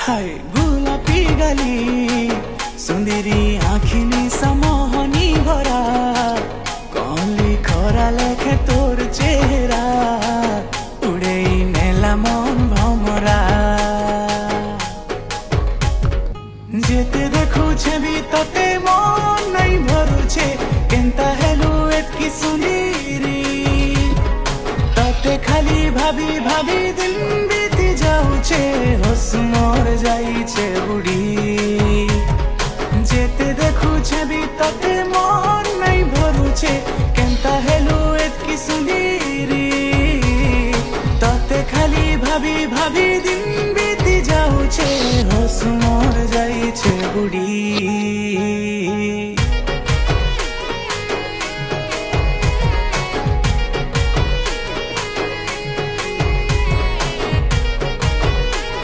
हाय गुलापी गाली सुंदरी आखिनी समोहनी भरा कली खरा लेखे तोर चेहरा उड़े नेला मन भमरा जेते देखु छवि तते मन नहीं भरुछे केनता हेलु एतकी सुंदरी तते खाली भाभी भाभी दिन बीती जाऊचे होश मोर जाइछे बुढ़ी